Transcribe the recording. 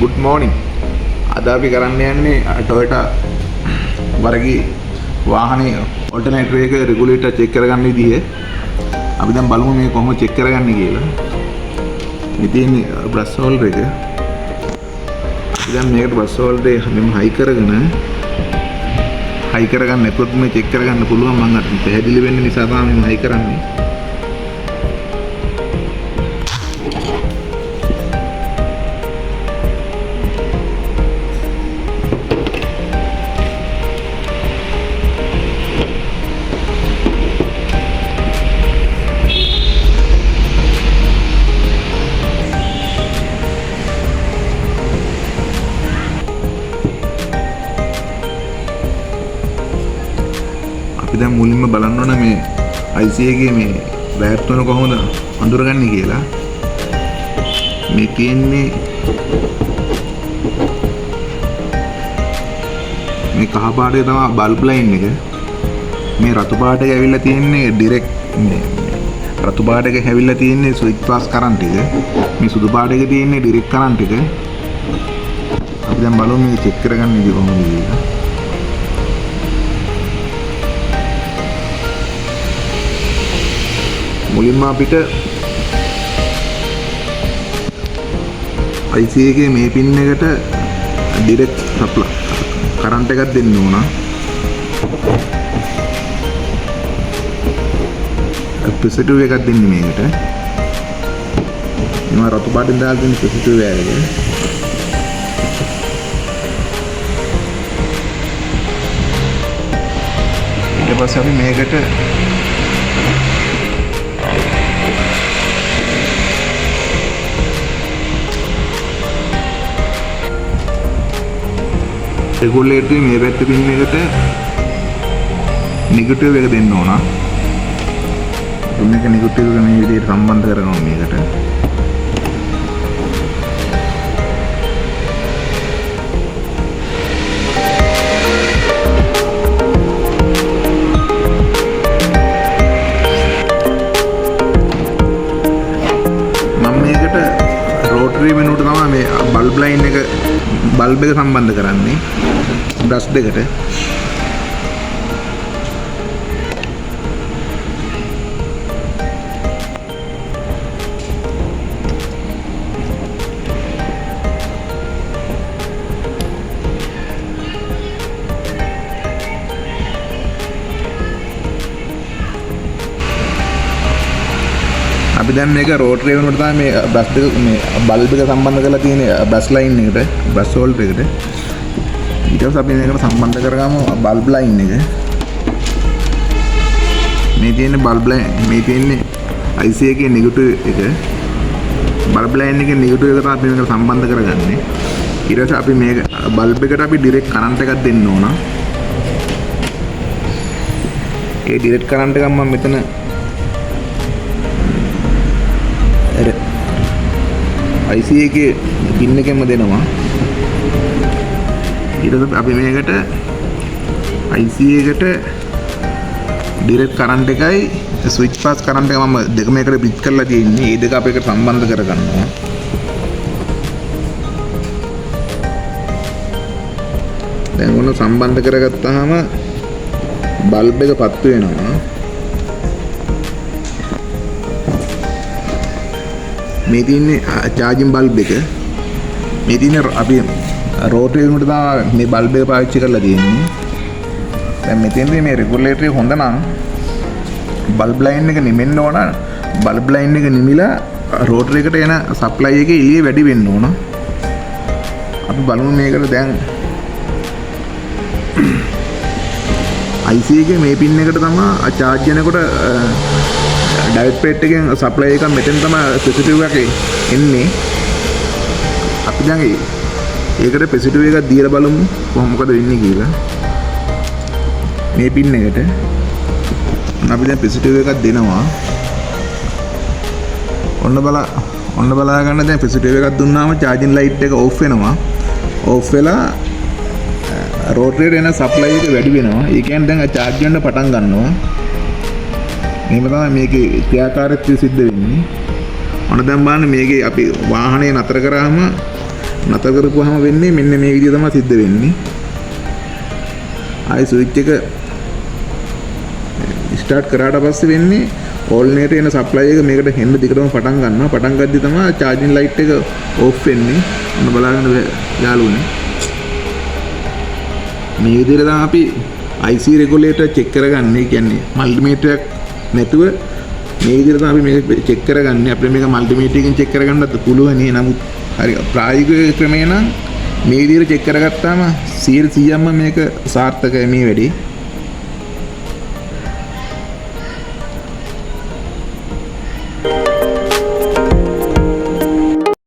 good morning. අද අපි කරන්න යන්නේ Toyota වර්ගී වාහනේ ඔල්ටර්නේටර් එක රෙගුලේටර් චෙක් කරගන්න විදිහ. අපි දැන් බලමු මේ කොහොමද චෙක් කරගන්නේ කියලා. මේ තියෙන්නේ බ්‍රෂ් හෝල්ඩර් එක. අපි දැන් මේකට බ්‍රෂ් හෝල්ඩර් එක මෙන්න හයි කරගන්න නැතුවත් මේ චෙක් කරගන්න පුළුවන්. මම අර පැහැදිලි වෙන්න නිසා තමයි මම හයි කරන්නේ. දැන් මුලින්ම බලන්න ඕන මේ IC එකේ මේ වැයර් තුන කොහොමද අඳුරගන්නේ කියලා. මේ තියෙන්නේ මේ කහ පාටේ තමයි බල්බ් ලයින් එක. මේ රතු පාට එක ඇවිල්ලා තියෙන්නේ ඩිරෙක්ට් මේ රතු පාට එක හැවිල්ලා තියෙන්නේ ස්විච් පාස් කරන්ට් එක. මේ සුදු පාට එක තියෙන්නේ ඩිරෙක්ට් කරන්ට් එක. අපි දැන් බලමු මේක චෙක් කරගන්න ඉතින් කොහොමද කියලා. මුලින්ම අපිට IC එකේ මේ පින් එකට ඩිරෙක්ට් සප්ලයි කරන්ට් එකක් දෙන්න ඕන. පොසිටිව් එකක් දෙන්නේ මේකට. මම රතු පාටින් දාලා දෙන්නේ පොසිටිව් එක. ඊට පස්සේ අපි මේකට රෙගුලේටර් මේ පැත්ත පින් එකට නෙගටිව් එක දෙන්න ඕන. මේක නෙගටිව් එක මේ විදිහට සම්බන්ධ කරනවා මේකට. මම මේකට රෝටරි මෙනුවට තමයි මේ බල්බ් ලයින් එක බල්බ් එක සම්බන්ධ කරන්නේ බ්‍රෂ් දෙකට. අපි දැන් මේක රෝටරි වෙනුවට තමයි මේ බ්‍රෂ් දෙක මේ බල්බ් එක සම්බන්ධ කරලා තියෙන බ්‍රෂ් ලයින් එකට බ්‍රෂ් හෝල්ඩර් එකට. ඊට පස්සේ අපි මේකට සම්බන්ධ කරගමු බල්බ් ලයින් එක. මේ තියෙන්නේ බල්බ් ලයින් මේ තියෙන්නේ IC එකේ නෙගටිව් එක. බල්බ් ලයින් එකේ නෙගටිව් එක තමයි අපි මේකට සම්බන්ධ කරගන්නේ. ඊට පස්සේ අපි මේක බල්බ් එකට අපි ඩිරෙක්ට් කරන්ට් එකක් දෙන්න ඕන. ඒ ඩිරෙක්ට් කරන්ට් එක මම මෙතන IC එකේ පින් එකෙන්ම දෙනවා. ඊට පස්සේ අපි මේකට IC එකට ඩිරෙක්ට් කරන්ට් එකයි ස්විච් පාස් කරන්ට් එක මම දෙකම එකට පිට් කරලා තියෙන්නේ. මේ දෙක අපි එකට සම්බන්ධ කරගන්නවා. දැන් ඔන්න සම්බන්ධ කරගත්තාම බල්බ් එක පත්තු වෙනවා. මේ තියෙන්නේ චාර්ජින් බල්බ් එක. මේ තියෙන්නේ අපි රෝටරි වුණට තමයි මේ බල්බ් එක පාවිච්චි කරලා තියෙන්නේ. දැන් මෙතෙන්දී මේ රෙගුලේටර් එක හොඳ නම් බල්බ් ලයින් එක නිමෙන්න ඕන. බල්බ් ලයින් එක නිමිලා රෝටර් එකට එන සප්ලයි එකේ එළිය වැඩි වෙන්න ඕන. අපි බලමු මේකට දැන් IC එකේ මේ පින් එකට තමයි charge වෙනකොට ඩයොඩ් ප්ලේට් එකෙන් සප්ලයි එක මෙතෙන් තමයි පොසිටිව් එක එන්නේ. අපි දැන් ඒකට පොසිටිව් එකක් දීලා බලමු මොකද වෙන්නේ කියලා. මේ පින් එකට අපි දැන් පොසිටිව් එකක් දෙනවා. ඔන්න බලා ගන්න දැන් පොසිටිව් එකක් දුන්නාම charging light එක off වෙනවා. off වෙලා රෝටරියට එන සප්ලයි එක වැඩි වෙනවා. ඒ කියන්නේ දැන් charge වෙන්න පටන් ගන්නවා. එහෙම තමයි මේකේ ක්‍රියාකාරීත්වය සිද්ධ වෙන්නේ. ඔන්න දැන් බලන්න මේකේ අපි වාහනේ නතර කරාම නතර කරපුවාම වෙන්නේ මෙන්න මේ විදිහ තමයි සිද්ධ වෙන්නේ. ආයි ස්විච් එක ස්ටාර්ට් කරාට පස්සේ වෙන්නේ ඕල්ටර්නේටර් එන සප්ලයි එක මේකට හෙන්න දිගටම පටන් ගන්නවා. පටන් ගද්දි තමයි charging light එක off වෙන්නේ. ඔන්න බලන්න යාළුවනේ. මේ විදිහට තමයි අපි IC regulator check කරගන්නේ. කියන්නේ multimeter එකක් නැතුව මේ විදිහට තමයි අපි මේක check කරගන්නේ. අපිට මේක multimeter එකකින් check කරගන්නත් පුළුවන්. නමුත් හරි ප්‍රායෝගික ක්‍රමේ නම් මේ විදිහට check කරගත්තාම 100%ක්ම මේක සාර්ථකයි මේ වැඩේ.